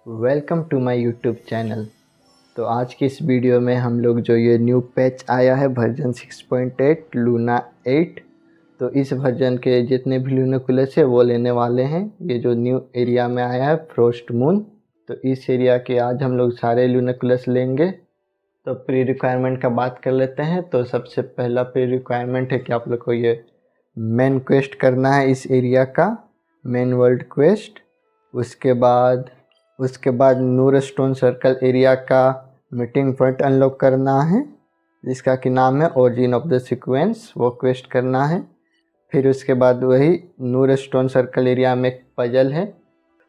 Welcome to my YouTube channel. तो आज की इस वीडियो में हम लोग जो ये न्यू पैच आया है वर्जन 6.8 लूना 8, तो इस वर्जन के जितने भी ल्यूनाकुलस है वो लेने वाले हैं। ये जो न्यू एरिया में आया है फ्रोस्ट मून, तो इस एरिया के आज हम लोग सारे ल्यूनाकुलस लेंगे। तो प्री रिक्वायरमेंट का बात कर लेते हैं। तो सबसे पहला प्री रिक्वायरमेंट है कि आप लोग को ये मेन क्वेस्ट करना है इस एरिया का, मेन वर्ल्ड क्वेस्ट। उसके बाद नूर स्टोन सर्कल एरिया का मीटिंग पॉइंट अनलॉक करना है, जिसका कि नाम है ओरिजिन ऑफ द सीक्वेंस, वो क्वेस्ट करना है। फिर उसके बाद वही नूर स्टोन सर्कल एरिया में एक पजल है,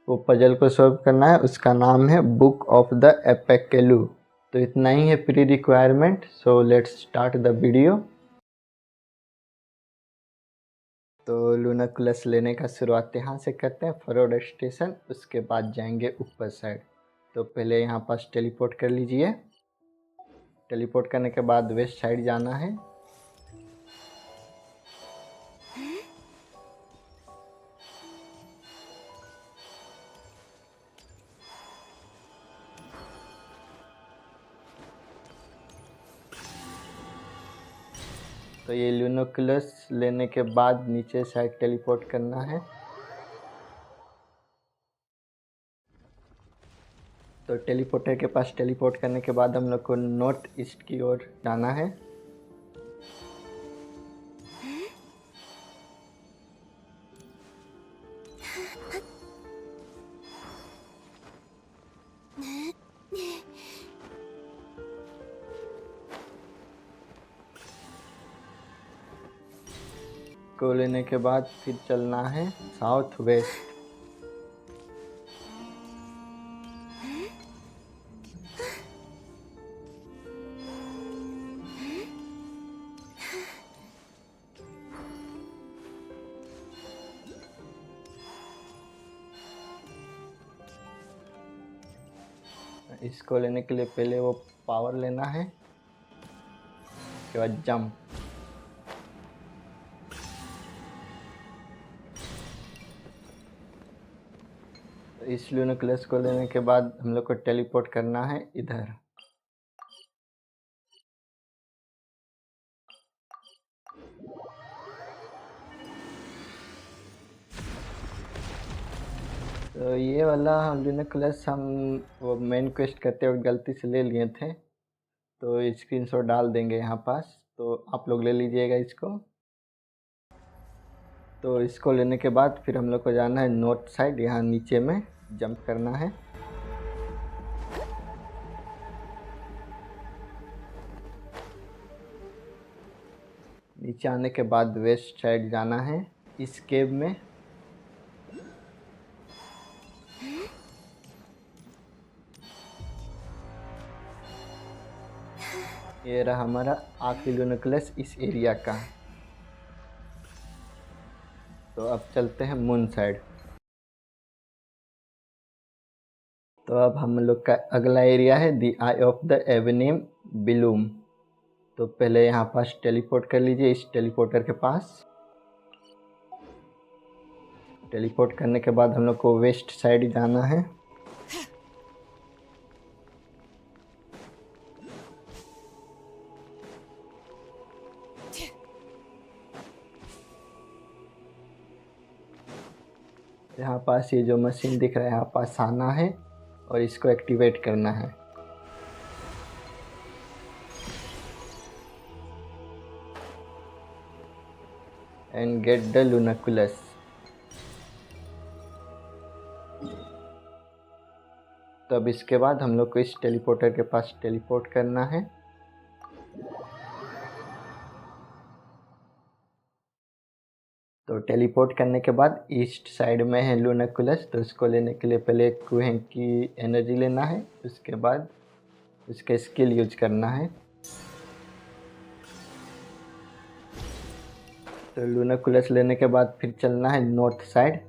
वो पजल को सॉल्व करना है, उसका नाम है बुक ऑफ द एपेकेलू। तो इतना ही है pre requirement. So let's start the video. तो लूनाकुलस लेने का शुरुआत यहाँ से करते हैं, फरोड स्टेशन। उसके बाद जाएंगे ऊपर साइड। तो पहले यहाँ पास टेलीपोर्ट कर लीजिए। टेलीपोर्ट करने के बाद वेस्ट साइड जाना है। तो ये लूनाकुलस लेने के बाद नीचे साइड टेलीपोर्ट करना है। तो टेलीपोर्टर के पास टेलीपोर्ट करने के बाद हम लोग को नॉर्थ ईस्ट की ओर जाना है। को लेने के बाद फिर चलना है साउथ वेस्ट। इसको लेने के लिए पहले वो पावर लेना है, उसके बाद जंप। तो इस लूनाकुलस को लेने के बाद हम लोग को टेलीपोर्ट करना है इधर। तो ये वाला लूनाकुलस हम वो मेन क्वेस्ट करते वक्त गलती से ले लिए थे, तो स्क्रीनशॉट डाल देंगे यहाँ पास, तो आप लोग ले लीजिएगा इसको। तो इसको लेने के बाद फिर हम लोग को जाना है नॉर्थ साइड, यहाँ नीचे में जंप करना है। नीचे आने के बाद वेस्ट साइड जाना है इस केव में। ये रहा हमारा आखिरी लूनाकुलस इस एरिया का। तो अब चलते हैं मून साइड। तो अब हम लोग का अगला एरिया है द आई ऑफ द एवेनिम बिलूम। तो पहले यहाँ पास टेलीपोर्ट कर लीजिए इस टेलीपोर्टर के पास। टेलीपोर्ट करने के बाद हम लोग को वेस्ट साइड जाना है। यहाँ पास ये जो मशीन दिख रहा है यहाँ पास आना है और इसको एक्टिवेट करना है। एंड गेट द लूनाकुलस। तो अब इसके बाद हम लोग को इस टेलीपोर्टर के पास टेलीपोर्ट करना है। तो टेलीपोर्ट करने के बाद ईस्ट साइड में है लूनाकुलस, तो इसको लेने के लिए पहले कुएं की एनर्जी लेना है, उसके बाद उसके स्किल यूज करना है। तो लूनाकुलस लेने के बाद फिर चलना है नॉर्थ साइड।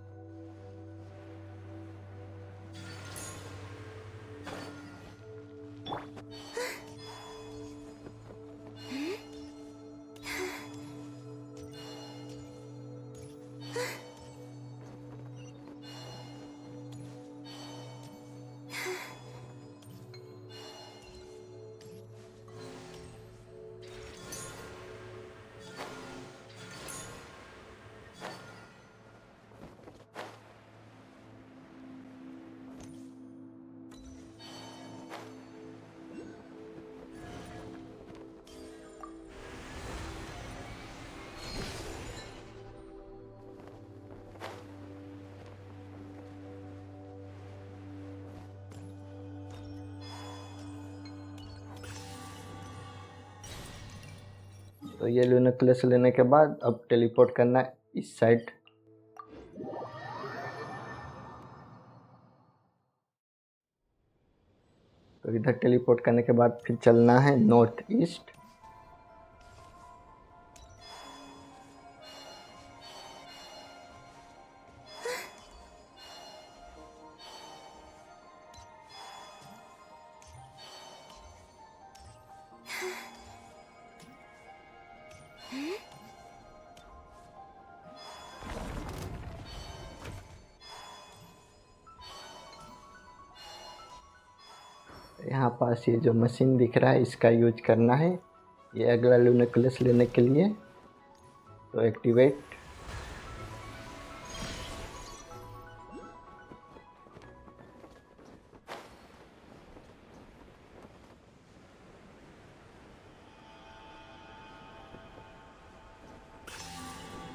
तो ये ल्यूनोकुलस लेने के बाद अब टेलीपोर्ट करना है इस साइड। तो इधर टेलीपोर्ट करने के बाद फिर चलना है नॉर्थ ईस्ट। यहाँ पास ये जो मशीन दिख रहा है इसका यूज करना है ये अगला ल्यूनोकुलस लेने के लिए। तो एक्टिवेट।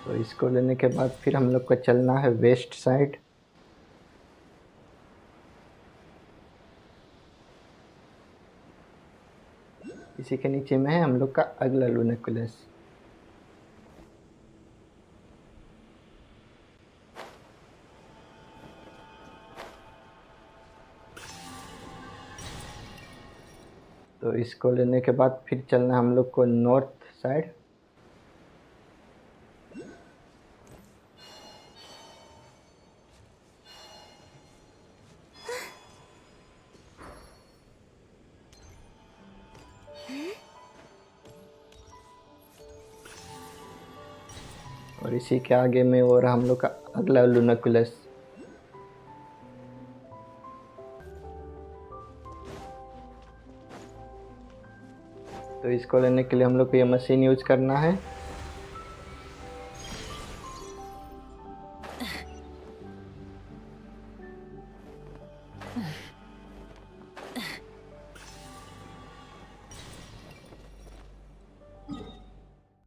तो इसको लेने के बाद फिर हम लोग को चलना है वेस्ट साइड। इसी के नीचे में है हम लोग का अगला ल्यूनोकुलस। तो इसको लेने के बाद फिर चलना हम लोग को नॉर्थ साइड। और इसी के आगे में और हम लोग का अगला ल्यूनोकुलस। तो इसको लेने के लिए हम लोग को ये मशीन यूज करना है।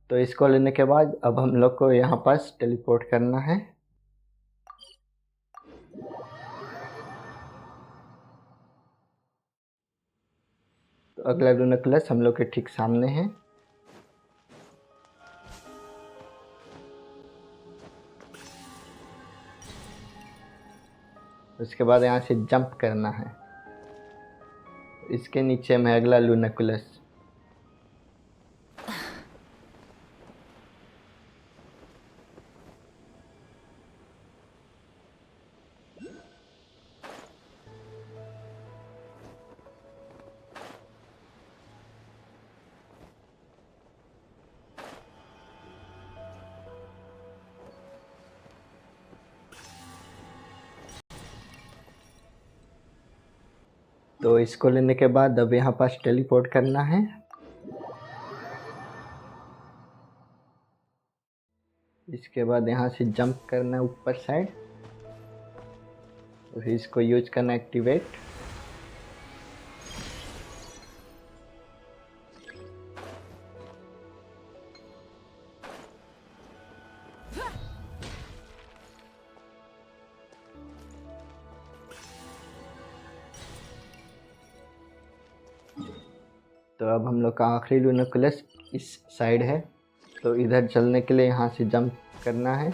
तो इसको लेने के बाद अब हम लोग को यहाँ पास टेलीपोर्ट करना है। तो अगला ल्यूनोकुलस हम लोग के ठीक सामने है। उसके बाद यहाँ से जंप करना है। इसके नीचे में अगला ल्यूनोकुलस। तो इसको लेने के बाद अब यहाँ पास टेलीपोर्ट करना है। इसके बाद यहाँ से जंप करना है ऊपर साइड। तो फिर इसको यूज करना एक्टिवेट। तो अब हम लोग का आखिरी ल्यूनोकुलस इस साइड है। तो इधर चलने के लिए यहाँ से जंप करना है।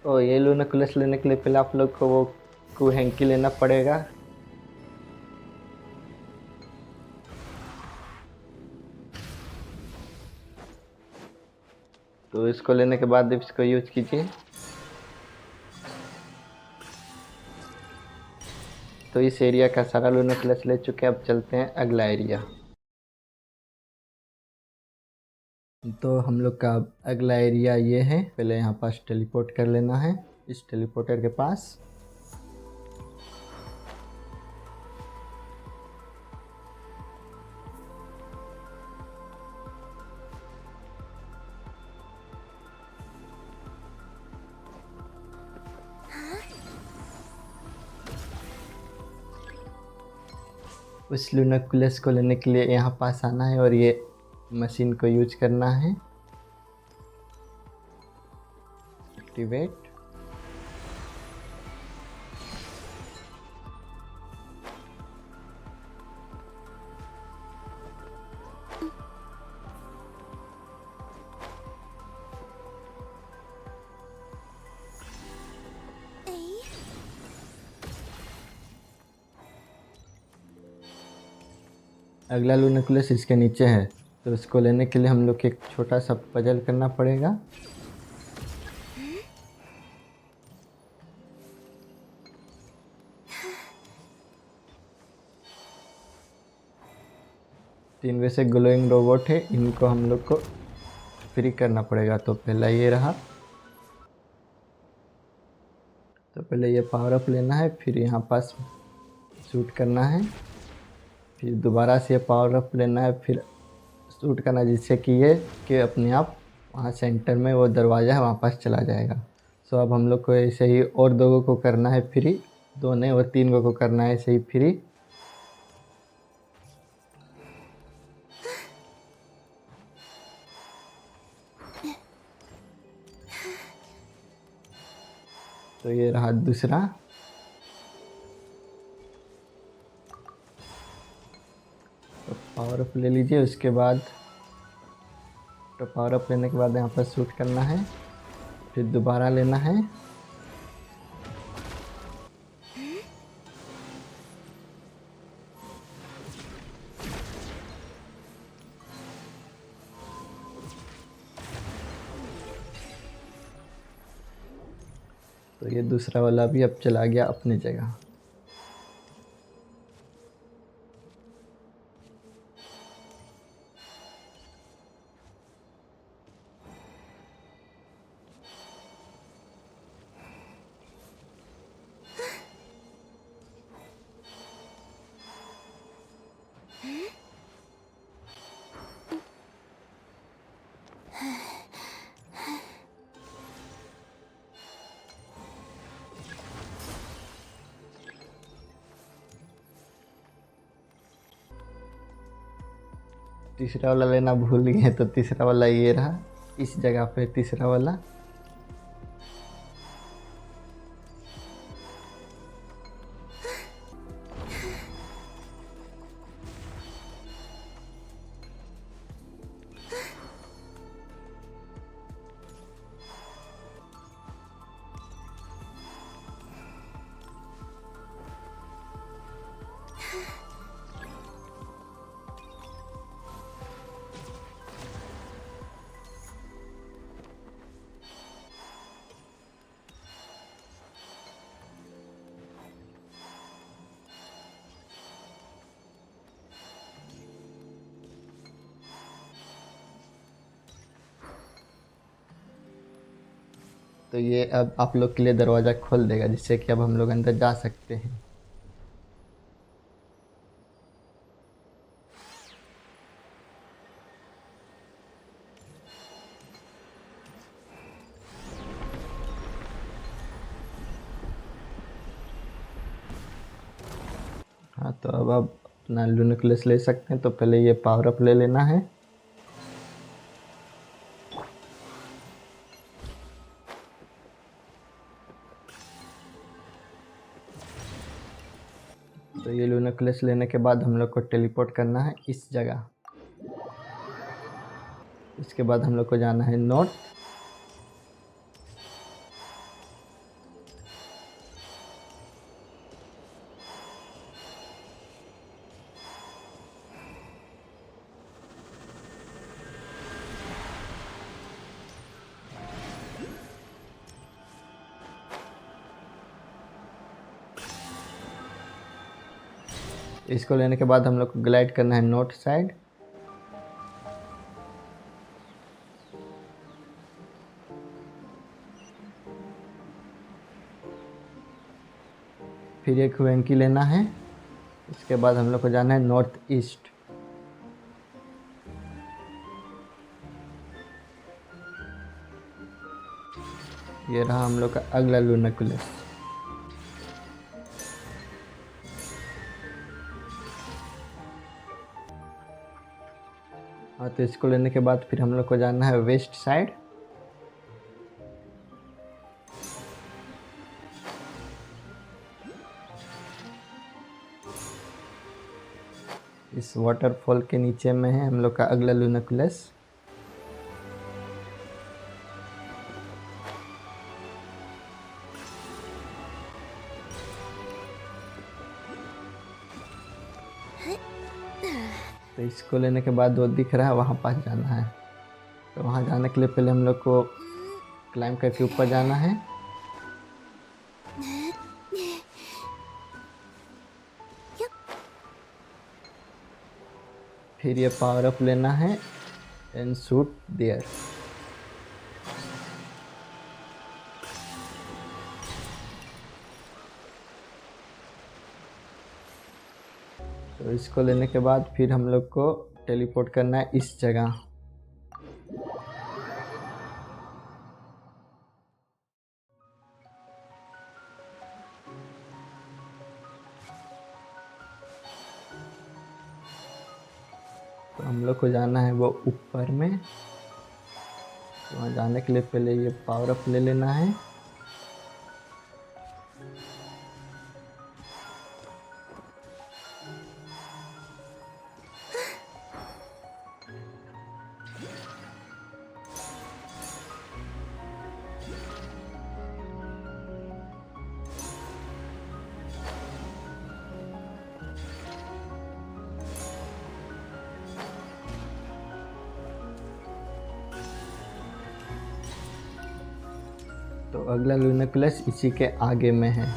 तो ये ल्यूनोकुलस लेने के लिए पहले आप लोग को वो कुहेंकी लेना पड़ेगा। तो इसको लेने के बाद इसको यूज कीजिए। तो इस एरिया का सारा ल्यूनोकुलस ले चुके हैं। अब चलते हैं अगला एरिया। तो हम लोग का अगला एरिया ये है। पहले यहाँ पास टेलीपोर्ट कर लेना है इस टेलीपोर्टर के पास। उस लूनाकुलस को लेने के लिए यहाँ पास आना है और ये मशीन को यूज करना है। एक्टिवेट। अगला लूनाकुलस इसके नीचे है, तो उसको लेने के लिए हम लोग को एक छोटा सा पजल करना पड़ेगा। तीन वैसे ग्लोइंग रोबोट है, इनको हम लोग को फ्री करना पड़ेगा। तो पहला ये रहा, तो पहले ये पावर अप लेना है, फिर यहाँ पास शूट करना है, फिर दोबारा से ये पावर अप लेना है, फिर शूट करना, जिससे कि ये कि अपने आप वहाँ सेंटर में वो दरवाज़ा है वहाँ पास चला जाएगा। सो अब हम लोग को ऐसे ही और दो को करना है फ्री, दो नहीं और तीन को करना है ऐसे ही फ्री। तो ये रहा दूसरा। तो पावर अप ले लीजिए, उसके बाद तो पावर अप लेने के बाद यहाँ पर शूट करना है, फिर दोबारा लेना है। तो ये दूसरा वाला भी अब चला गया अपनी जगह। तीसरा वाला लेना भूल गए, तो तीसरा वाला ये रहा इस जगह पे, तीसरा वाला। तो ये अब आप लोग के लिए दरवाज़ा खोल देगा, जिससे कि अब हम लोग अंदर जा सकते हैं। हाँ, तो अब आप अपना लूनाकुलस ले सकते हैं। तो पहले ये पावर अप ले लेना है। तो ये लूनाकुलस लेने के बाद हम लोग को टेलीपोर्ट करना है इस जगह। इसके बाद हम लोग को जाना है नॉर्थ। इसको लेने के बाद हम लोग को ग्लाइड करना है नॉर्थ साइड। फिर एक वेंकी लेना है। इसके बाद हम लोग को जाना है नॉर्थ ईस्ट। ये रहा हम लोग का अगला लूनाकुलस। तो इसको लेने के बाद फिर हम लोग को जाना है वेस्ट साइड। इस वाटरफॉल के नीचे में है हम लोग का अगला लूनाकुलस। तो इसको लेने के बाद वो दिख रहा है वहाँ पास जाना है। तो वहाँ जाने के लिए पहले हम लोग को क्लाइंब करके ऊपर जाना है। फिर ये पावर अप लेना है एंड शूट देयर। तो इसको लेने के बाद फिर हम लोग को टेलीपोर्ट करना है इस जगह। तो हम लोग को जाना है वो ऊपर में। तो वहाँ जाने के लिए पहले ये पावर अप ले लेना है। तो अगला लूनाकुलस इसी के आगे में है।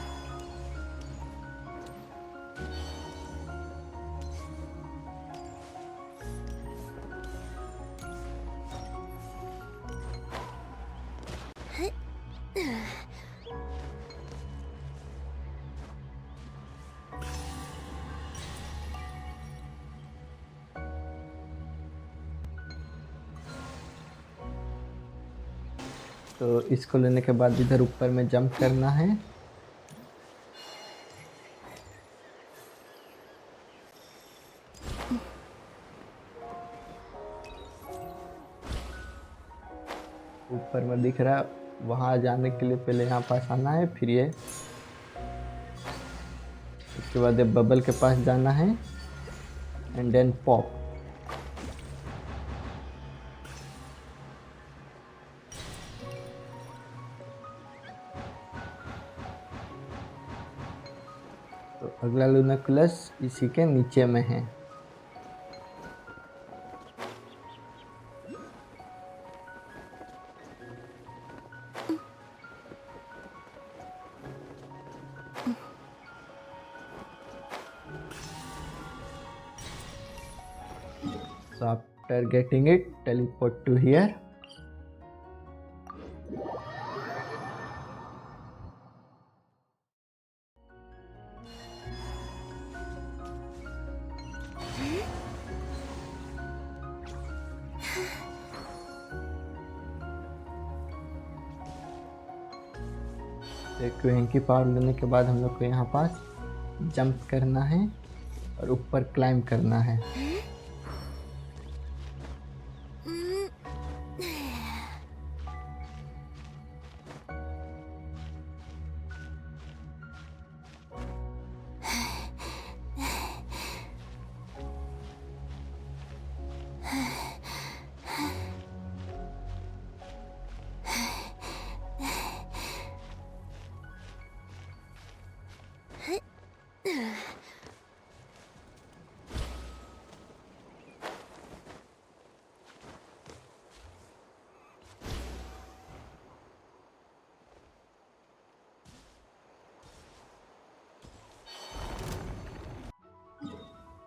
तो इसको लेने के बाद इधर ऊपर में जंप करना है। ऊपर में दिख रहा है, वहाँ जाने के लिए पहले यहाँ पास आना है। फिर ये उसके बाद ये बबल के पास जाना है एंड देन पॉप। तो अगला लूनाकुलस इसी के नीचे में है। So after getting it, teleport to here. क्वेंकी पावर लेने के बाद हम लोग को यहाँ पास जंप करना है और ऊपर क्लाइंब करना है।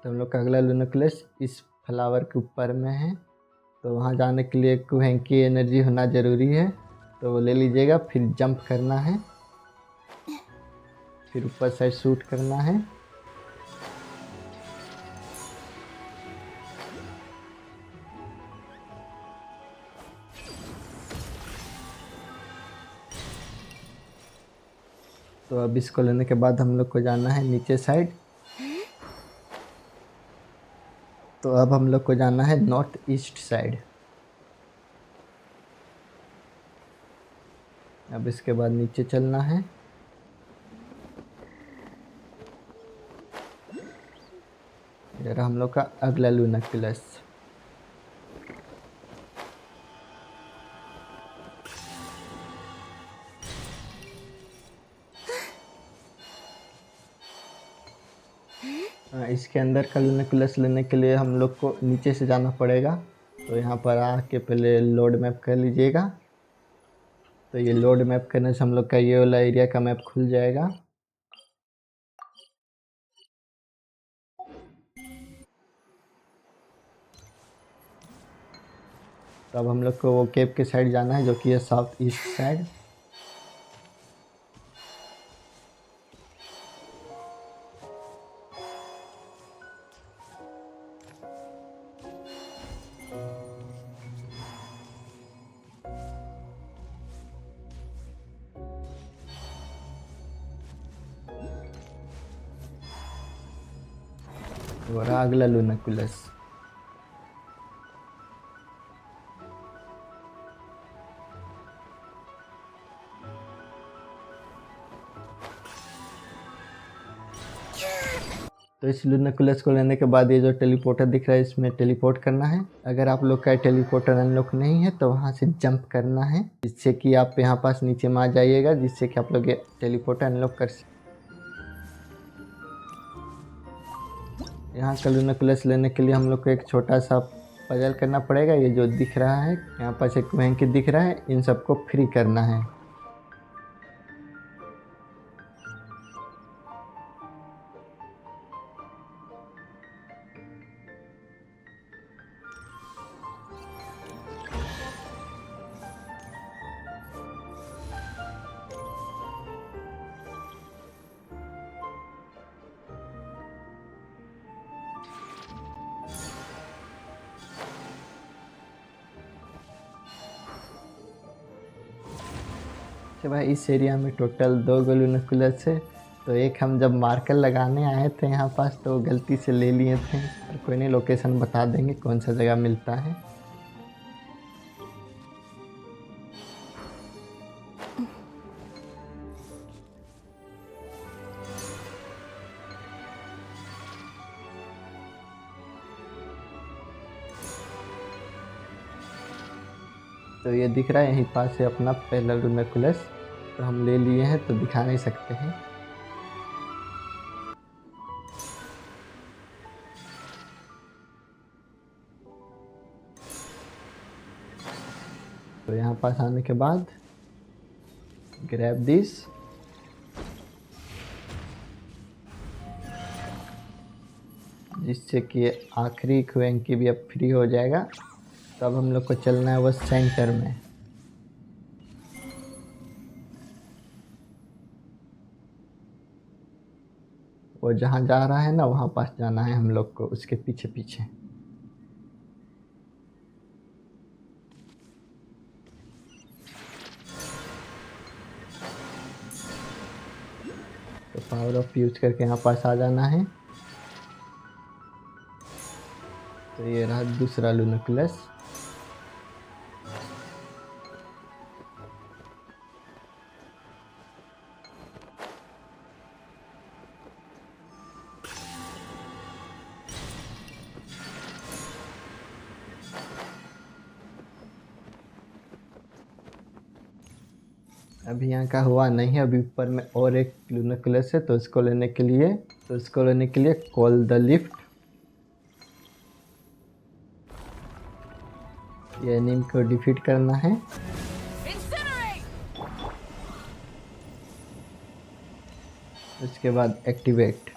तो हम लोग का अगला लूनाकुलस इस फ्लावर के ऊपर में है। तो वहाँ जाने के लिए क्वेंकी एनर्जी होना ज़रूरी है, तो वो ले लीजिएगा। फिर जंप करना है, फिर ऊपर साइड शूट करना है। तो अब इसको लेने के बाद हम लोग को जाना है नीचे साइड। तो अब हम लोग को जाना है नॉर्थ ईस्ट साइड। अब इसके बाद नीचे चलना है। ये रहा हम लोग का अगला लूनाक्यूलस। इसके अंदर का लूनाक्यूलस लेने के लिए हम लोग को नीचे से जाना पड़ेगा। तो यहाँ पर आके पहले लोड मैप कर लीजिएगा। तो ये लोड मैप करने से हम लोग का ये वाला एरिया का मैप खुल जाएगा। तो अब हम लोग को वो केव के साइड जाना है, जो कि है साउथ ईस्ट साइड। वो रहा अगला लूनाक्यूलस। तो इस लूनाक्यूलस को लेने के बाद ये जो टेलीपोर्टर दिख रहा है, इसमें टेलीपोर्ट करना है। अगर आप लोग का टेलीपोर्टर अनलॉक नहीं है तो वहाँ से जंप करना है, जिससे कि आप यहाँ पास नीचे में आ जाइएगा, जिससे कि आप लोग ये टेलीपोर्टर अनलॉक कर सकें। यहाँ का लूनाक्यूलस लेने के लिए हम लोग को एक छोटा सा पजल करना पड़ेगा। ये जो दिख रहा है यहाँ पास एक वैंकी दिख रहा है, इन सबको फ्री करना है। तो भाई इस एरिया में टोटल 2 लूनाक्यूलस है। तो एक हम जब मार्कर लगाने आए थे यहाँ पास तो गलती से ले लिए थे, और कोई नहीं, लोकेशन बता देंगे कौन सा जगह मिलता है। तो ये दिख रहा है यहीं पास है अपना पहला लूनाक्यूलस। तो हम ले लिए हैं तो दिखा नहीं सकते हैं। तो यहाँ पास आने के बाद ग्रैब दिस, जिससे कि आखिरी क्वेंकी भी अब फ्री हो जाएगा। तो अब हम लोग को चलना है बस सेंटर में। वो जहाँ जा रहा है ना, वहाँ पास जाना है हम लोग को, उसके पीछे पीछे। तो पावर ऑफ यूज करके यहाँ पास आ जाना है। तो ये रहा दूसरा लूनाक्यूलस। अभी यहाँ का हुआ नहीं है, अभी ऊपर में और एक लूनाक्यूलस है। तो इसको लेने के लिए कॉल द लिफ्ट। ये एनिम को डिफीट करना है। उसके बाद एक्टिवेट।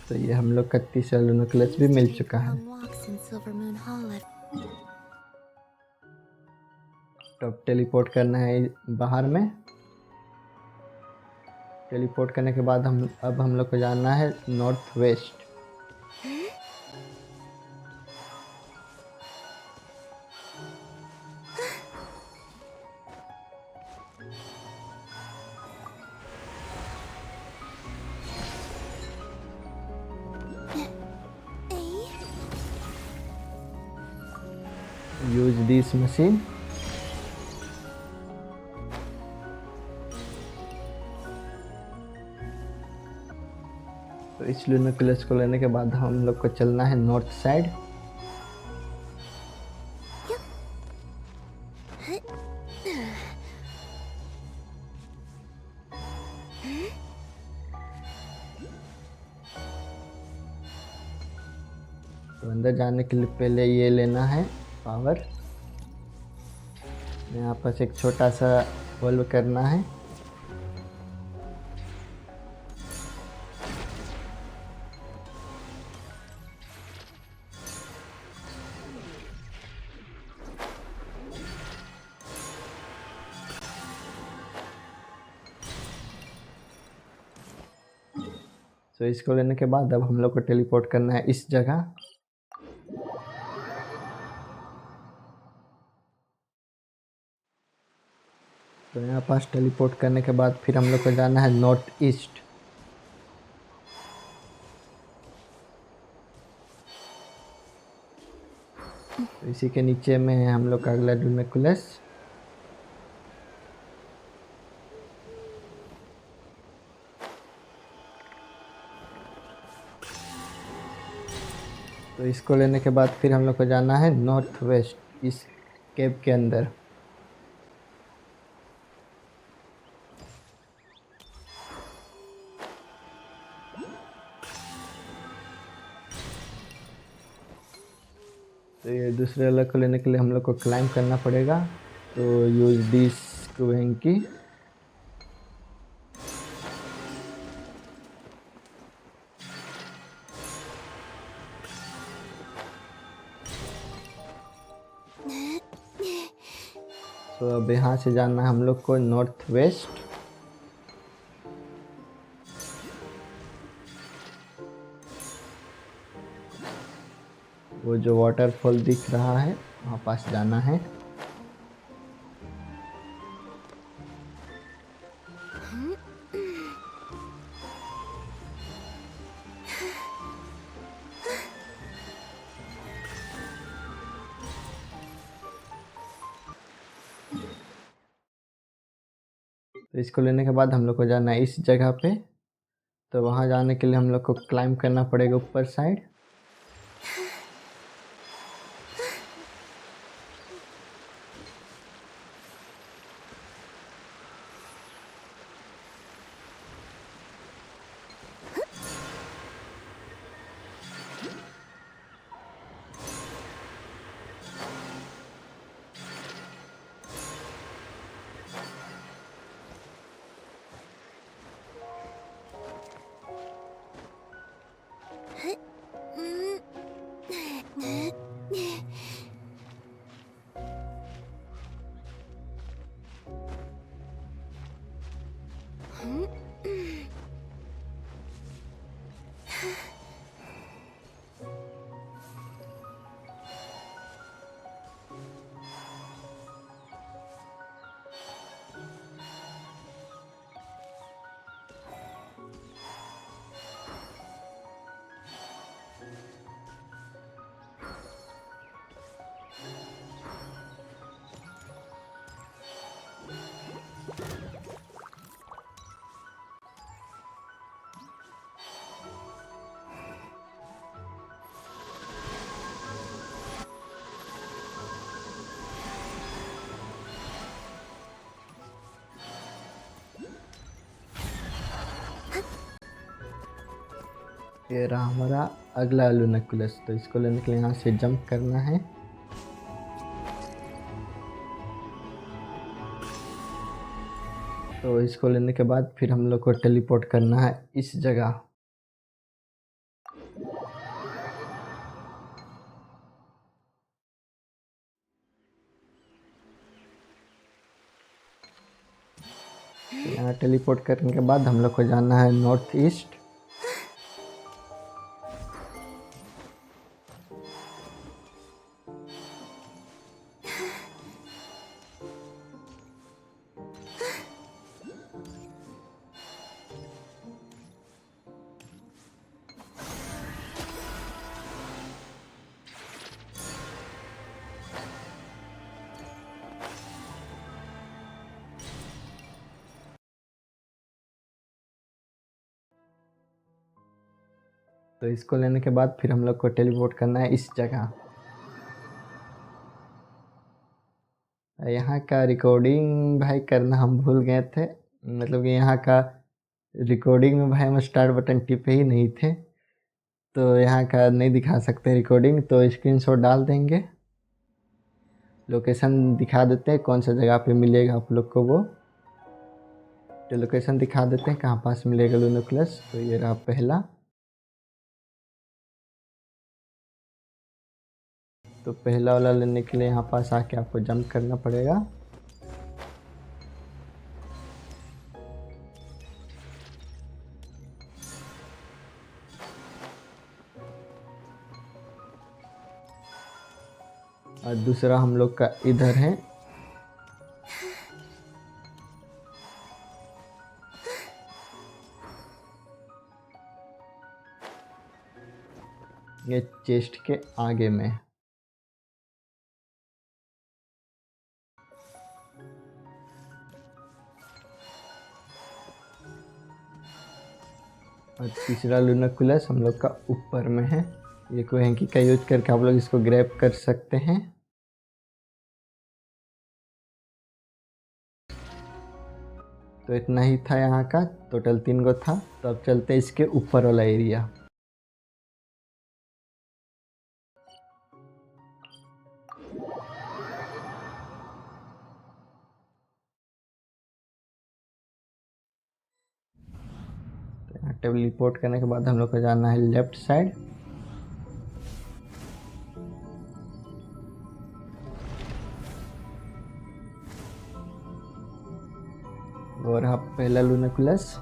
तो ये हम लोग का तीसरा लूनाक्यूलस भी मिल चुका है। तो अब टेलीपोर्ट करना है बाहर में। टेलीपोर्ट करने के बाद हम लोग को जाना है north west. Use this machine. तो इस ल्यूनोकुलस को लेने के बाद हम लोग को चलना है नॉर्थ साइड। तो अंदर जाने के लिए पहले ये लेना है पावर। यहाँ पर एक छोटा सा वॉल्व करना है। तो इसको लेने के बाद अब हम लोग को टेलीपोर्ट करना है इस जगह। तो यहाँ पास टेलीपोर्ट करने के बाद फिर हम लोग को जाना है नॉर्थ ईस्ट। तो इसी के नीचे में है हम लोग का अगला ल्यूनोकुलस। तो इसको लेने के बाद फिर हम लोग को जाना है नॉर्थ वेस्ट इस केव के अंदर। तो ये दूसरे अलग को लेने के लिए हम लोग को क्लाइंब करना पड़ेगा। तो यूज दिस क्वेंकी। तो अब यहाँ से जाना है हम लोग को नॉर्थ वेस्ट। वो जो वाटरफॉल दिख रहा है वहाँ पास जाना है। तो इसको लेने के बाद हम लोग को जाना है इस जगह पे। तो वहाँ जाने के लिए हम लोग को क्लाइंब करना पड़ेगा ऊपर साइड। ये रहा हमारा अगला ल्यूनोकुलस। तो इसको लेने के लिए यहाँ से जंप करना है। तो इसको लेने के बाद फिर हम लोग को टेलीपोर्ट करना है इस जगह। तो यहाँ टेलीपोर्ट करने के बाद हम लोग को जाना है नॉर्थ ईस्ट। तो इसको लेने के बाद फिर हम लोग को टेलीपोर्ट करना है इस जगह। यहाँ का रिकॉर्डिंग भाई करना हम भूल गए थे, मतलब कि यहाँ का रिकॉर्डिंग में भाई हम स्टार्ट बटन टिपे ही नहीं थे, तो यहाँ का नहीं दिखा सकते रिकॉर्डिंग, तो स्क्रीनशॉट डाल देंगे। लोकेशन दिखा देते हैं कौन सा जगह पे मिलेगा आप लोग को वो, तो लोकेशन दिखा देते हैं कहाँ पास मिलेगा लूनोकुलस। तो ये रहा पहला। तो पहला वाला लेने के लिए यहाँ पास आके आपको जंप करना पड़ेगा। और दूसरा हम लोग का इधर है। ये चेस्ट के आगे में। और तीसरा लूनोकुलस हम लोग का ऊपर में है। ये कोई हैंकी का यूज करके आप लोग इसको ग्रैब कर सकते हैं। तो इतना ही था यहाँ का, टोटल 3 गो था। तो अब चलते हैं इसके ऊपर वाला एरिया। तो यहाँ टेलीपोर्ट करने के बाद हम लोग को जाना है लेफ्ट साइड। और आप पहला लूनोकुलस।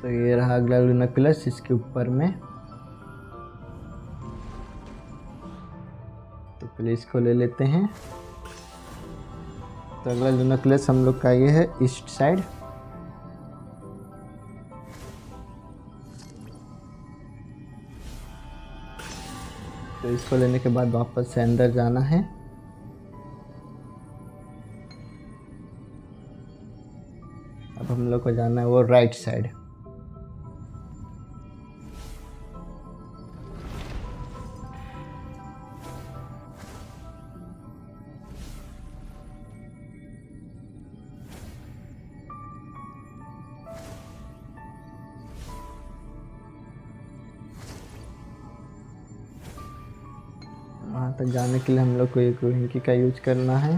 तो ये रहा अगला लूनोकुलस इसके ऊपर में। तो पहले इसको ले लेते हैं। तो अगला लूनोकुलस हम लोग का ये है ईस्ट साइड। तो इसको लेने के बाद वापस से अंदर जाना है। अब हम लोग को जाना है वो राइट साइड। वहाँ तक जाने के लिए हम लोग को एक हिंकी का यूज करना है।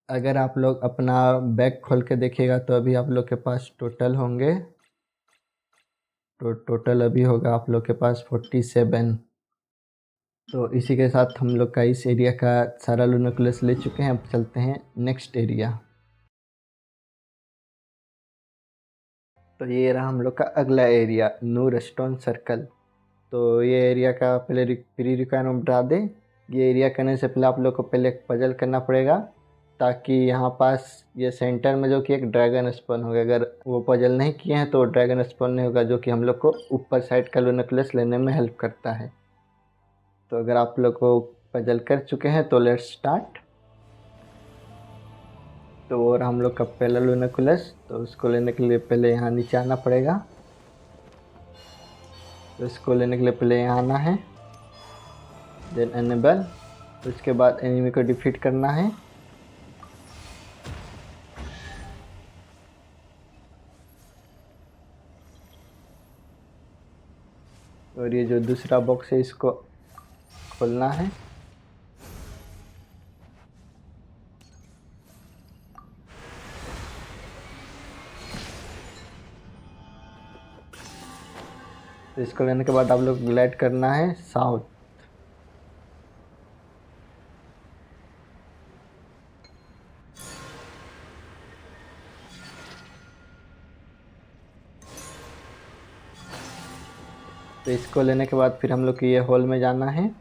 अगर आप लोग अपना बैग खोल के देखिएगा तो अभी आप लोग के पास टोटल होंगे तो टोटल अभी होगा आप लोग के पास 47। तो इसी के साथ हम लोग का इस एरिया का सारा लूनोकुलस ले चुके हैं। अब चलते हैं नेक्स्ट एरिया। तो ये रहा हम लोग का अगला एरिया, नूर स्टोन सर्कल। तो ये एरिया का पहले प्री रिक्वायरमेंट बता दें। ये एरिया करने से पहले आप लोग को पहले एक पजल करना पड़ेगा, ताकि यहाँ पास ये सेंटर में जो कि एक ड्रैगन स्पॉन होगा। अगर वो पजल नहीं किए हैं तो ड्रैगन स्पॉन नहीं होगा, जो कि हम लोग को ऊपर साइड का लूनोकुलस लेने में हेल्प करता है। तो अगर आप लोग को पजल कर चुके हैं तो लेट्स स्टार्ट। तो और हम लोग का पहला लूनोकुलस, तो उसको लेने के लिए पहले यहाँ नीचे आना पड़ेगा। तो इसको लेने के लिए पहले यहाँ आना है, देन एनेबल। उसके बाद एनिमी को डिफीट करना है। और ये जो दूसरा बॉक्स है इसको खोलना है। तो इसको लेने के बाद आप लोग ग्लाइड करना है साउथ। तो इसको लेने के बाद फिर हम लोग को ये हॉल में जाना है।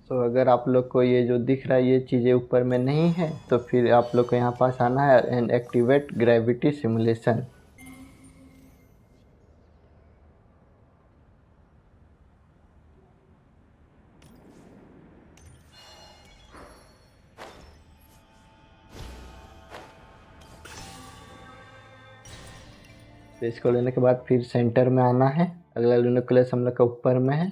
तो अगर आप लोग को ये जो दिख रहा है ये चीज़ें ऊपर में नहीं है, तो फिर आप लोग को यहाँ पास आना है एंड एक्टिवेट ग्रेविटी सिमुलेशन। तो इसको लेने के बाद फिर सेंटर में आना है। अगला न्यूक्लियस हम लोग का ऊपर में है।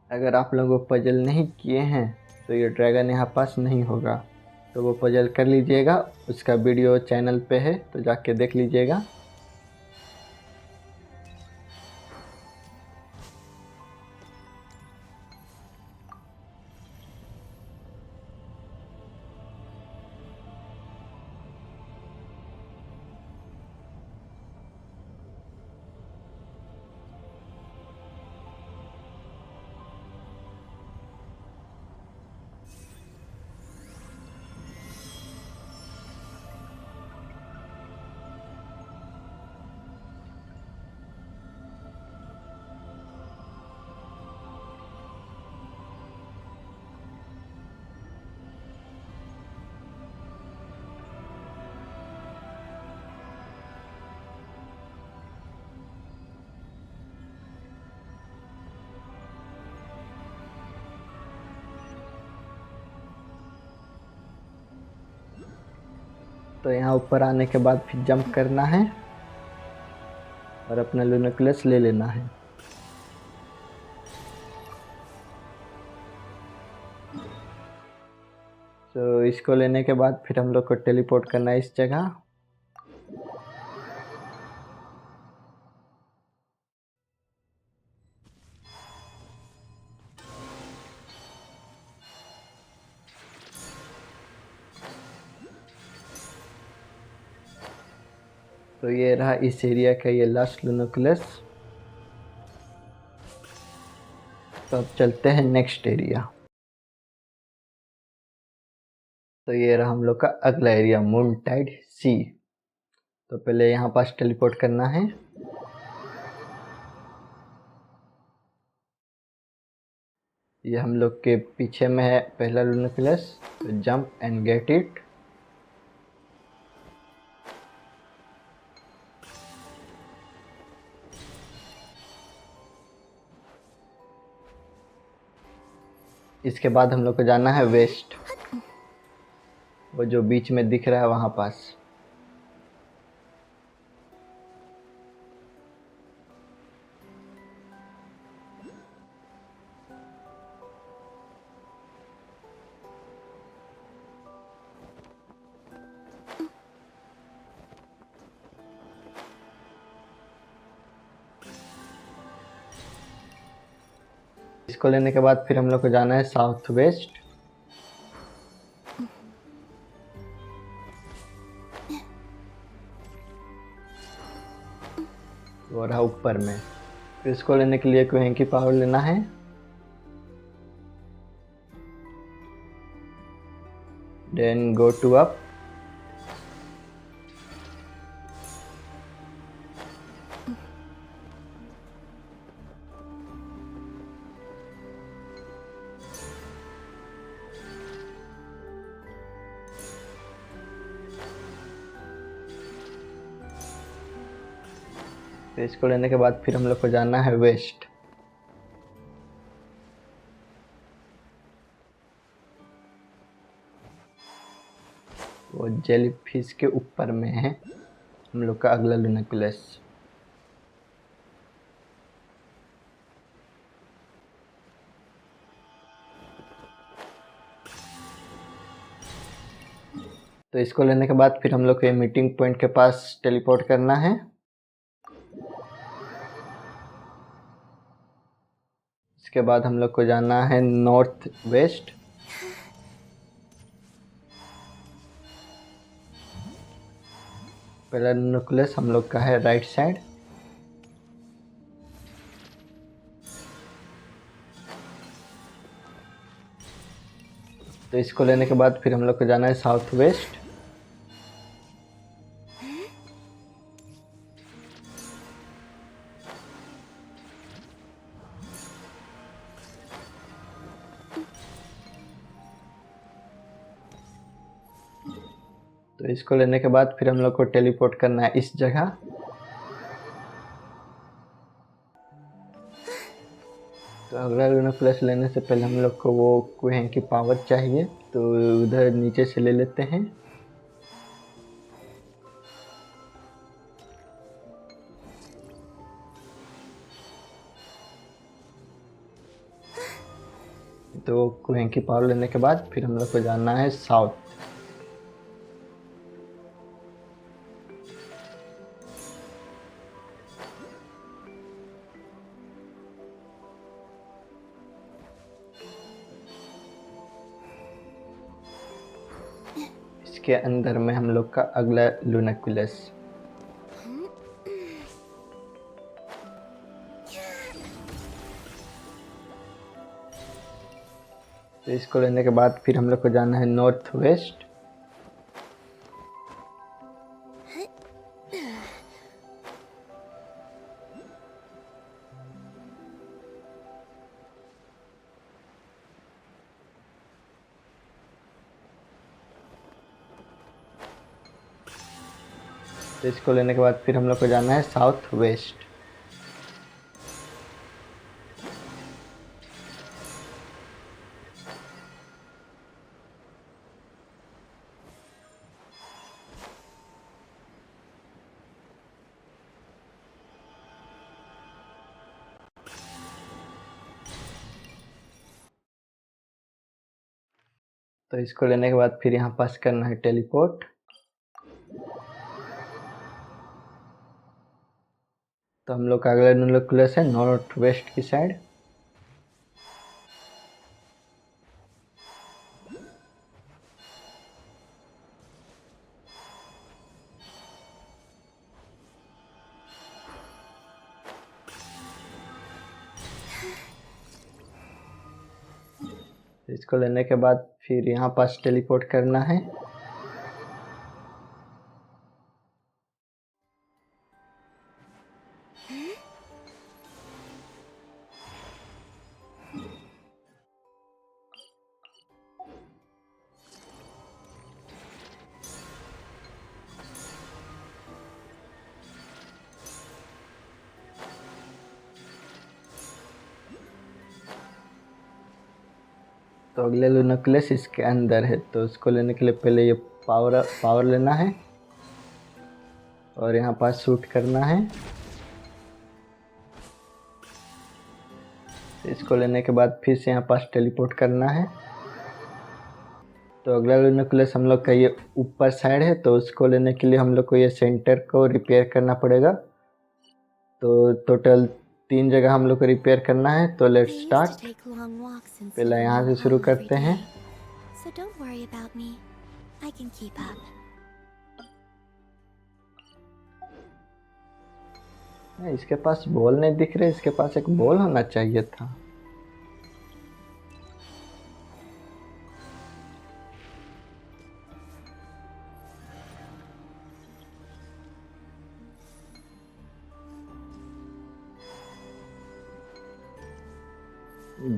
अगर आप लोग वो पजल नहीं किए हैं तो ये ड्रैगन यहाँ पास नहीं होगा। तो वो पजल कर लीजिएगा, उसका वीडियो चैनल पे है तो जाके देख लीजिएगा। तो यहाँ ऊपर आने के बाद फिर जंप करना है और अपना न्यूक्लियस ले लेना है। तो इसको लेने के बाद फिर हम लोग को टेलीपोर्ट करना है इस जगह। तो ये रहा इस एरिया का ये लास्ट न्यूक्लियस। तो अब चलते हैं नेक्स्ट एरिया। तो ये रहा हम लोग का अगला एरिया, मून टाइड सी। तो पहले यहाँ पास टेलीपोर्ट करना है। ये हम लोग के पीछे में है पहला न्यूक्लियस। तो जंप एंड गेट इट। इसके बाद हम लोग को जाना है वेस्ट। वो जो बीच में दिख रहा है वहाँ पास। इसको लेने के बाद फिर हम लोग को जाना है साउथ वेस्ट, वो रहा ऊपर में। फिर इसको लेने के लिए क्वेंकी पावर लेना है। देन गो टू अप, फिर इसको लेने के बाद फिर हम लोग को जाना है वेस्ट। वो जेली फिश के ऊपर में है हम लोग का अगला लूनाक्यूलस। तो इसको लेने के बाद फिर हम लोग को मीटिंग पॉइंट के पास टेलीपोर्ट करना है। इसके बाद हम लोग को जाना है नॉर्थ वेस्ट। पहला न्यूक्लियस हम लोग का है राइट साइड। तो इसको लेने के बाद फिर हम लोग को जाना है साउथ वेस्ट। तो इसको लेने के बाद फिर हम लोग को टेलीपोर्ट करना है इस जगह। तो अगला लूना प्लस लेने से पहले हम लोग को वो कुएं की पावर चाहिए, तो उधर नीचे से ले लेते हैं। तो कुएं की पावर लेने के बाद फिर हम लोग को जाना है साउथ। इसके अंदर में हम लोग का अगला लूनाक्यूलस। तो इसको लेने के बाद फिर हम लोग को जाना है नॉर्थ वेस्ट। तो इसको लेने के बाद फिर हम लोग को जाना है साउथ वेस्ट। तो इसको लेने के बाद फिर यहाँ पास करना है टेलीपोर्ट। तो हम लोग का अगला न्यूक्लियस है नॉर्थ वेस्ट की साइड। इसको लेने के बाद फिर यहाँ पास टेलीपोर्ट करना है। तो अगले न्यूक्लियस इसके अंदर है, तो उसको लेने के लिए पहले ये पावर लेना है और यहाँ पास शूट करना है। इसको लेने के बाद फिर से यहाँ पास टेलीपोर्ट करना है। तो अगला न्यूक्लियस हम लोग का ये ऊपर साइड है, तो उसको लेने के लिए हम लोग को ये सेंटर को रिपेयर करना पड़ेगा। तो टोटल 3 जगह हम लोग को रिपेयर करना है। तो लेट्स स्टार्ट। पहले यहाँ से शुरू करते हैं। इसके पास बॉल नहीं दिख रहे, इसके पास एक बॉल होना चाहिए था।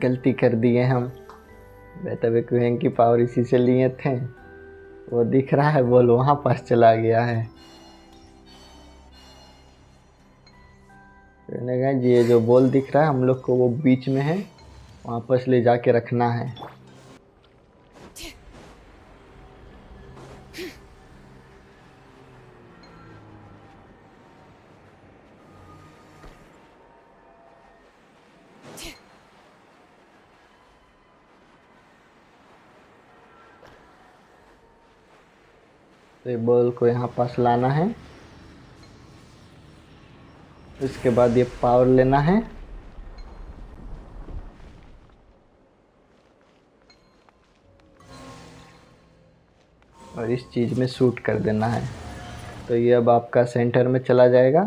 गलती कर दिए हम। बेहतर क्वीन की पावर इसी से लिए थे। वो दिख रहा है बॉल वहां पास चला गया है। ये जो बॉल दिख रहा है हम लोग को वो बीच में है, वहां पर ले जाके रखना है। तो ये बॉल को यहाँ पास लाना है। उसके बाद ये पावर लेना है और इस चीज़ में शूट कर देना है। तो ये अब आपका सेंटर में चला जाएगा।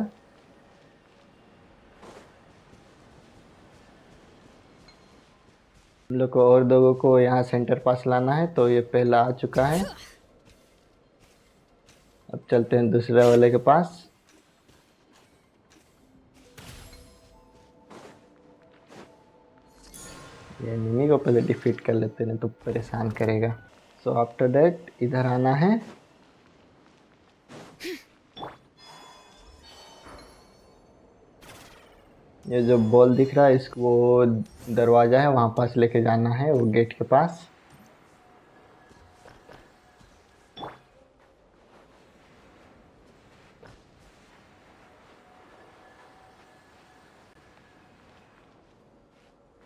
हम लोग को और 2 को यहाँ सेंटर पास लाना है। तो ये पहला आ चुका है। अब चलते हैं दूसरे वाले के पास। ये मिनी को पहले डिफीट कर लेते हैं तो परेशान करेगा। सो आफ्टर दैट इधर आना है। ये जो बॉल दिख रहा है इसको वो दरवाजा है वहां पास लेके जाना है, वो गेट के पास।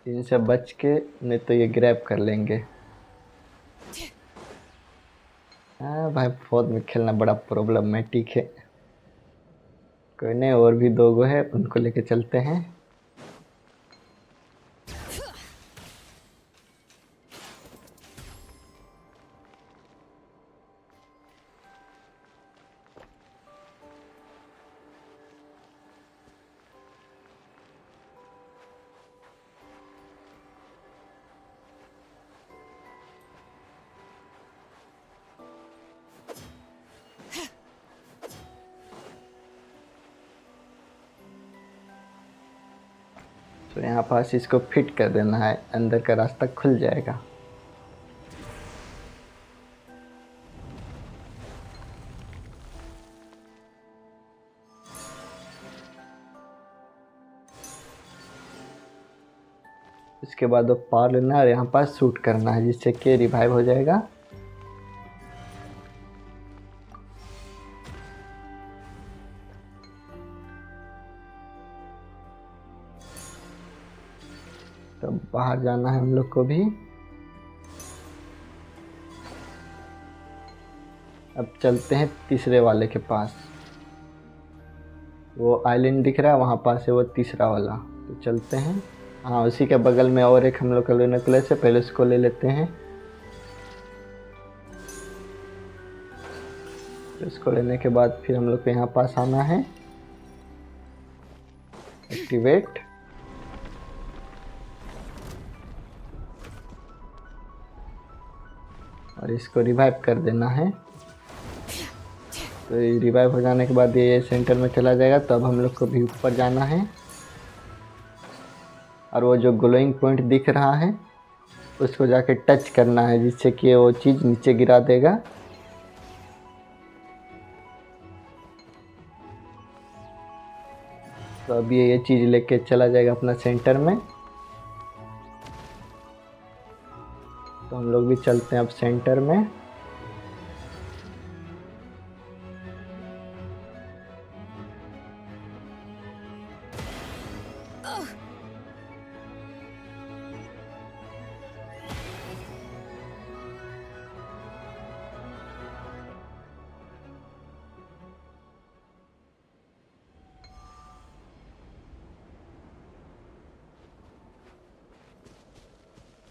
इनसे बच के, नहीं तो ये ग्रैब कर लेंगे। हाँ भाई, फोर्थ में खेलना बड़ा प्रॉब्लमेटिक है। कोई नहीं, और भी 2 है, उनको लेके चलते हैं। तो यहाँ पास इसको फिट कर देना है, अंदर का रास्ता खुल जाएगा। इसके बाद वो पार लेना है और यहाँ पास शूट करना है, जिससे कि रिवाइव हो जाएगा। तो बाहर जाना है हम लोग को भी। अब चलते हैं तीसरे वाले के पास। वो आइलैंड दिख रहा है वहाँ पास है वो तीसरा वाला, तो चलते हैं। हाँ, उसी के बगल में और एक हम लोग का न्यूक्लियस है, पहले उसको ले लेते हैं। इसको लेने के बाद फिर हम लोग को यहाँ पास आना है, एक्टिवेट। और इसको रिवाइव कर देना है। तो ये रिवाइव हो जाने के बाद ये सेंटर में चला जाएगा। तो अब हम लोग को भी ऊपर जाना है और वो जो ग्लोइंग पॉइंट दिख रहा है उसको जाके टच करना है, जिससे कि वो चीज़ नीचे गिरा देगा। तो अभी ये चीज़ लेके चला जाएगा अपना सेंटर में। तो हम लोग भी चलते हैं अब सेंटर में।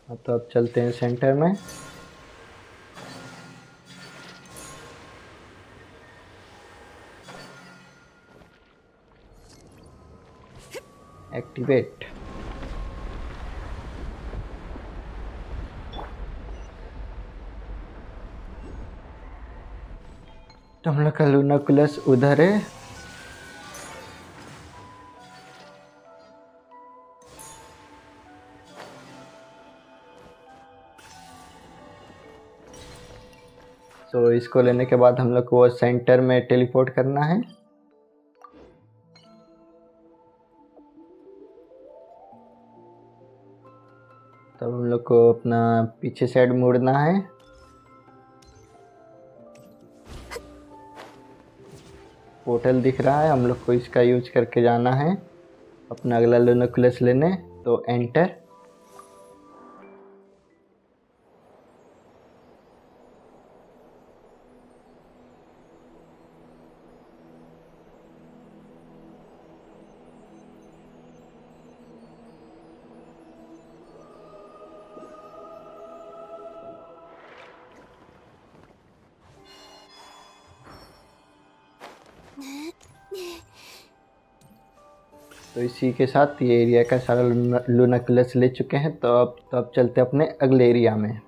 हाँ, तो अब चलते हैं सेंटर में। एक्टिवेट। तो हम लोग का लूनाकुलस उधर है। तो इसको लेने के बाद हम लोग को सेंटर में टेलीपोर्ट करना है। तब हम लोग को अपना पीछे साइड मुड़ना है। पोर्टल दिख रहा है, हम लोग को इसका यूज करके जाना है अपना अगला लूनाकुलस लेने। तो एंटर। तो इसी के साथ ये एरिया का सारा लूनाकुलस ले चुके हैं। तो अब चलते हैं अपने अगले एरिया में।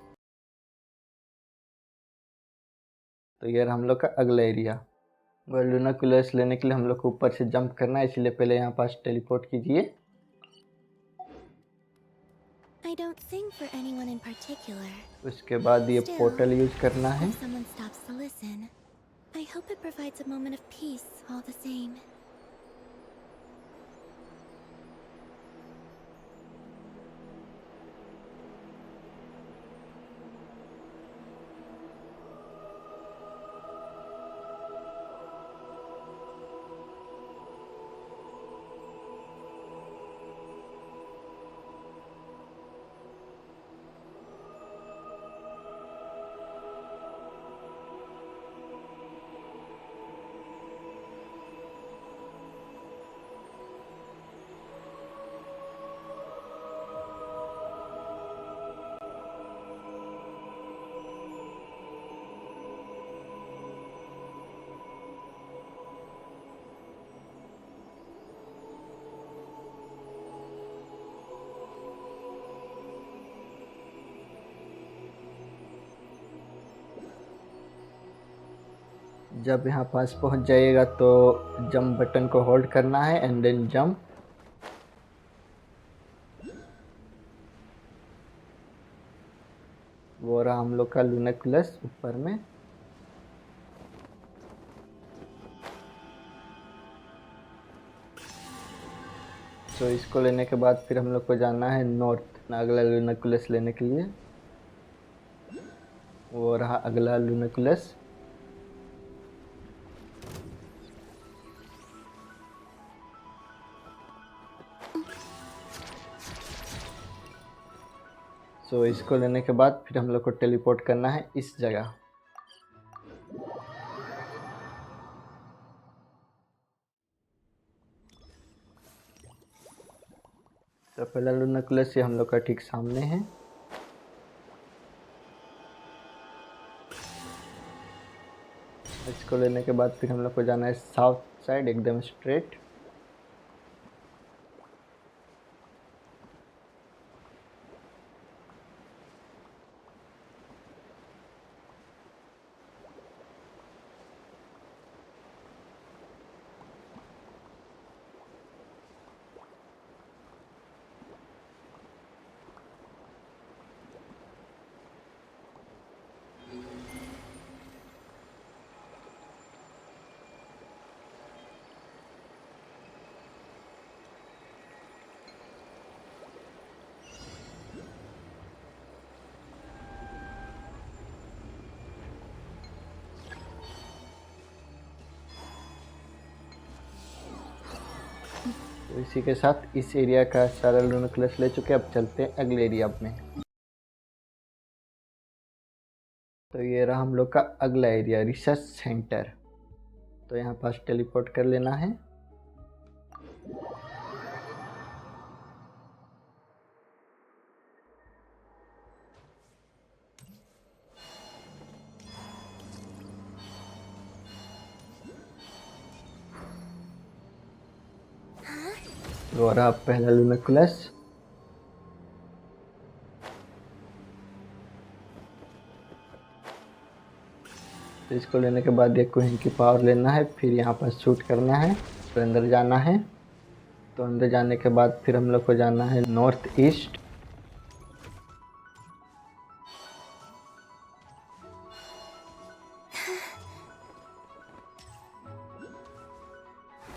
तो ये हम लोग का अगला एरिया। वह लूनाकुलस लेने के लिए हम लोग को ऊपर से जंप करना है, इसलिए पहले यहाँ पास टेलीपोर्ट कीजिए। I don't sing for anyone in particular. उसके बाद ये Still, पोर्टल यूज करना है। if someone stops to listen, I hope it provides a moment of peace all the same. जब यहाँ पास पहुँच जाइएगा तो जंप बटन को होल्ड करना है एंड देन जंप। वो रहा हम लोग का लूनाकुलस ऊपर में। तो इसको लेने के बाद फिर हम लोग को जाना है नॉर्थ अगला लूनाकुलस लेने के लिए। वो रहा अगला लूनाकुलस। सो इसको लेने के बाद फिर हम लोग को टेलीपोर्ट करना है इस जगह। तो पहला लूनाकुलस ये हम लोग का ठीक सामने है। इसको लेने के बाद फिर हम लोग को जाना है साउथ साइड एकदम स्ट्रेट। तो इसी के साथ इस एरिया का सारा लूनोकुलस ले चुके हैं। अब चलते हैं अगले एरिया में। तो ये रहा हम लोग का अगला एरिया, रिसर्च सेंटर। तो यहाँ पास टेलीपोर्ट कर लेना है। वो रहा पहला लूनोकुलस। तो इसको लेने के बाद एक क्वीन की पावर लेना है, फिर यहाँ पर शूट करना है, फिर अंदर जाना है। तो अंदर जाने के बाद फिर हम लोग को जाना है नॉर्थ ईस्ट।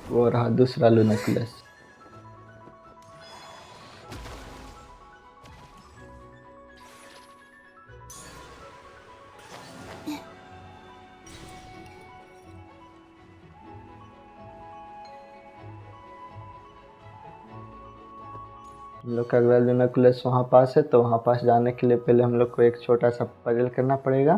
वो रहा दूसरा लूनोकुलस। हम लोग का अगला लूनोकुलस वहाँ पास है। तो वहाँ पास जाने के लिए पहले हम लोग को एक छोटा सा पजल करना पड़ेगा।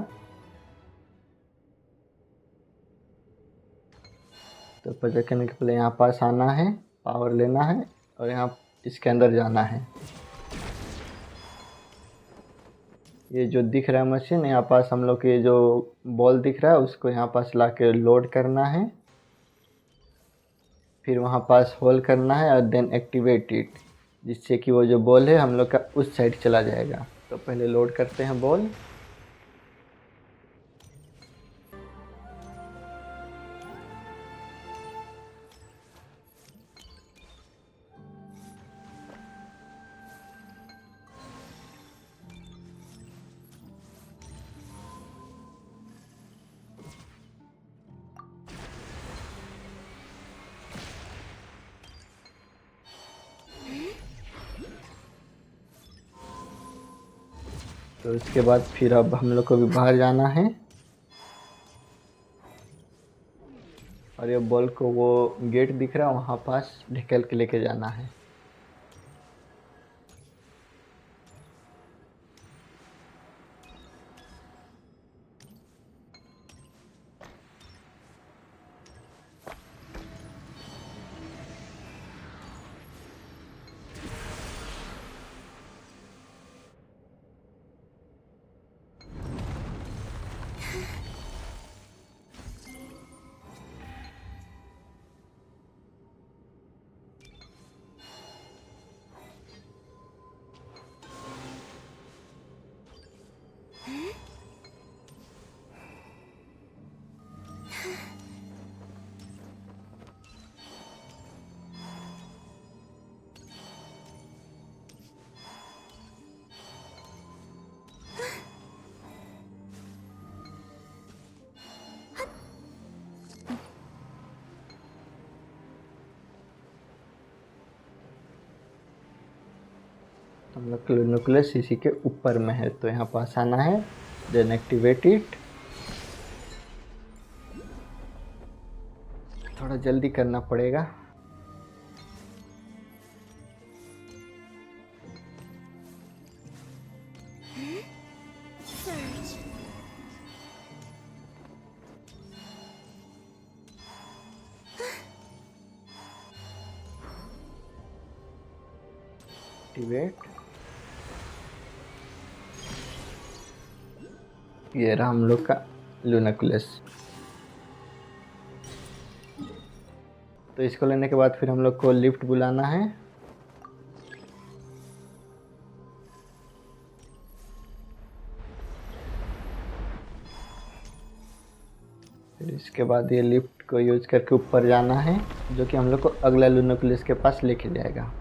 तो पजल करने के पहले यहाँ पास आना है, पावर लेना है और यहाँ इसके अंदर जाना है। ये जो दिख रहा है मशीन, यहाँ पास हम लोग के जो बॉल दिख रहा है उसको यहाँ पास ला के लोड करना है, फिर वहाँ पास होल करना है और देन एक्टिवेट इट, जिससे कि वो जो बॉल है हम लोग का उस साइड चला जाएगा। तो पहले लोड करते हैं बॉल। तो उसके बाद फिर अब हम लोग को भी बाहर जाना है और ये बॉल को वो गेट दिख रहा है वहाँ पास ढकेल के लेके जाना है। हम लोग का न्यूक्लियस इसी के ऊपर में है। तो यहाँ पास आना है, देन एक्टिवेट इट। थोड़ा जल्दी करना पड़ेगा। Surge. एक्टिवेट। ये रहा हम लोग का लूनोकुलस। तो इसको लेने के बाद फिर हम लोग को लिफ्ट बुलाना है। फिर इसके बाद ये लिफ्ट को यूज करके ऊपर जाना है, जो कि हम लोग को अगला लूनोकुलस के पास लेके जाएगा।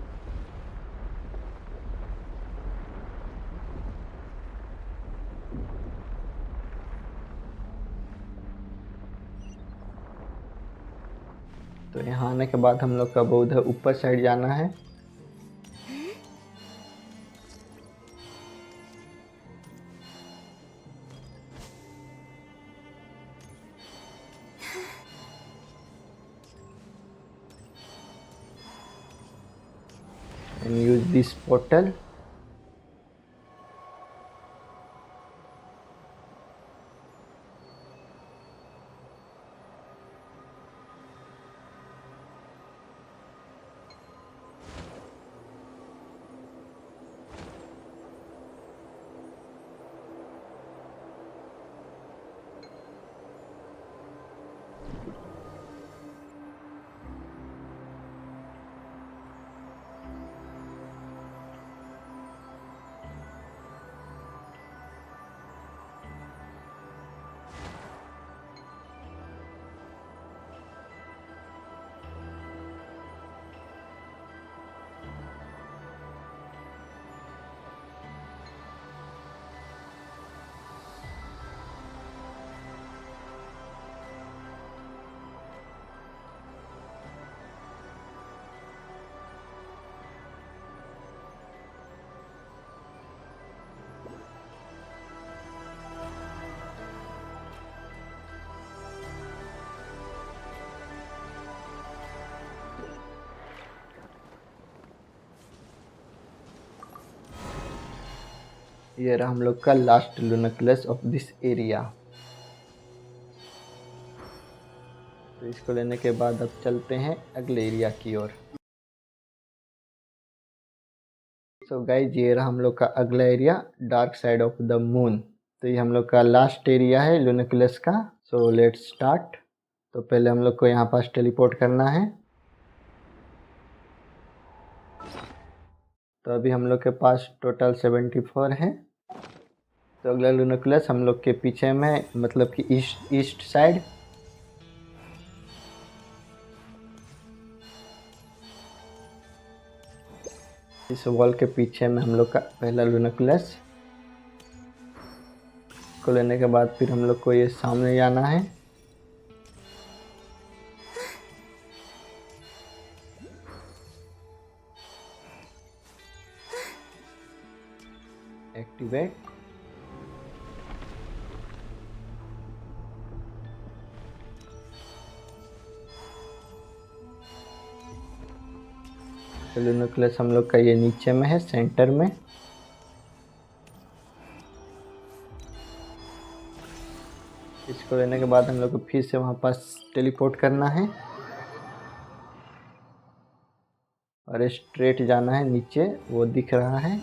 तो यहाँ आने के बाद हम लोग का उधर ऊपर साइड जाना है। and use this portal. ये रहा हम लोग का लास्ट लूनोकुलस ऑफ दिस एरिया। तो इसको लेने के बाद अब चलते हैं अगले एरिया की ओर। सो गाइज, ये रहा हम लोग का अगला area, dark side of the moon. तो ये हम लोग का लास्ट एरिया है लूनोकुलस का। So let's start. तो पहले हम लोग को यहाँ पास टेलीपोर्ट करना है। तो अभी हम लोग के पास टोटल 74 है। तो अगला लूनोकुलस हम लोग के पीछे में, मतलब कि ईस्ट साइड। इस वॉल के पीछे में हम लोग का पहला लूनोकुलस को लेने के बाद फिर हम लोग को ये सामने जाना है। एक्टिवेट। लूनोकुलस हम लोग का ये नीचे में है, सेंटर में। इसको लेने के बाद हम लोग को फिर से वहाँ पास टेलीपोर्ट करना है और स्ट्रेट जाना है नीचे, वो दिख रहा है।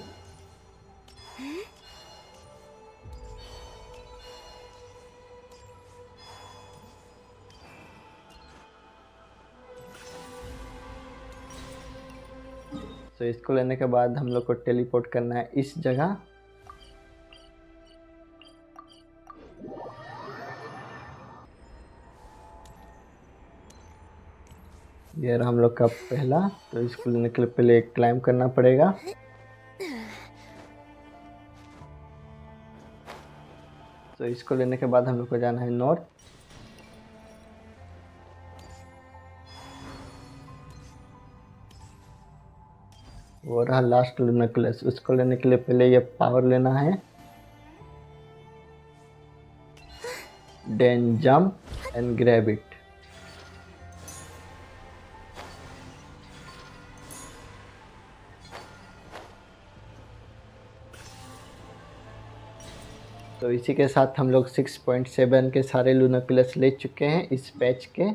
तो इसको लेने के बाद हम लोग को टेलीपोर्ट करना है इस जगह। ये रहा हम लोग का पहला। तो इसको लेने के लिए पहले क्लाइंब करना पड़ेगा। तो इसको लेने के बाद हम लोग को जाना है नॉर्थ। वो रहा लास्ट लूनोकुलस। उसको लेने के लिए पहले ये पावर लेना है, then jump and grab it. तो इसी के साथ हम लोग 6.7 के सारे लूनोकुलस ले चुके हैं इस पैच के।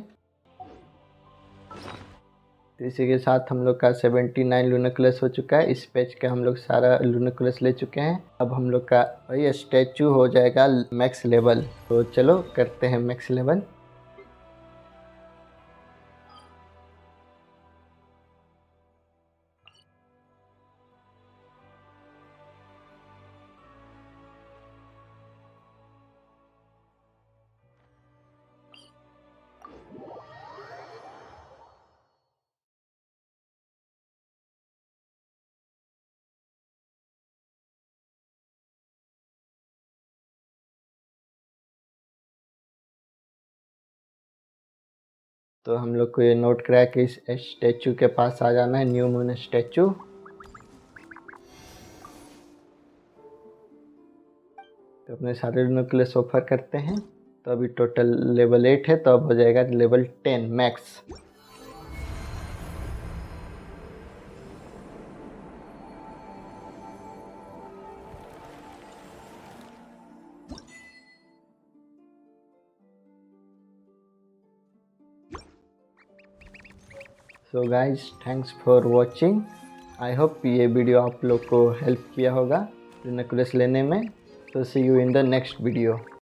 तो इसी के साथ हम लोग का 79 लूनोकुलस हो चुका है। इस पैच के हम लोग सारा लूनोकुलस ले चुके हैं। अब हम लोग का वही स्टैचू हो जाएगा मैक्स लेवल। तो चलो करते हैं मैक्स लेवल। तो हम लोग को ये नोट करा कि इस स्टैचू के पास आ जाना है, न्यू मून स्टैचू। तो अपने सारे लूनोकुलस ऑफर करते हैं। तो अभी टोटल लेवल 8 है, तो अब हो जाएगा level 10 max. So guys thanks for watching. I hope ये वीडियो आप लोग को हेल्प किया होगा लूना कूलर्स लेने में। तो see you in the next video.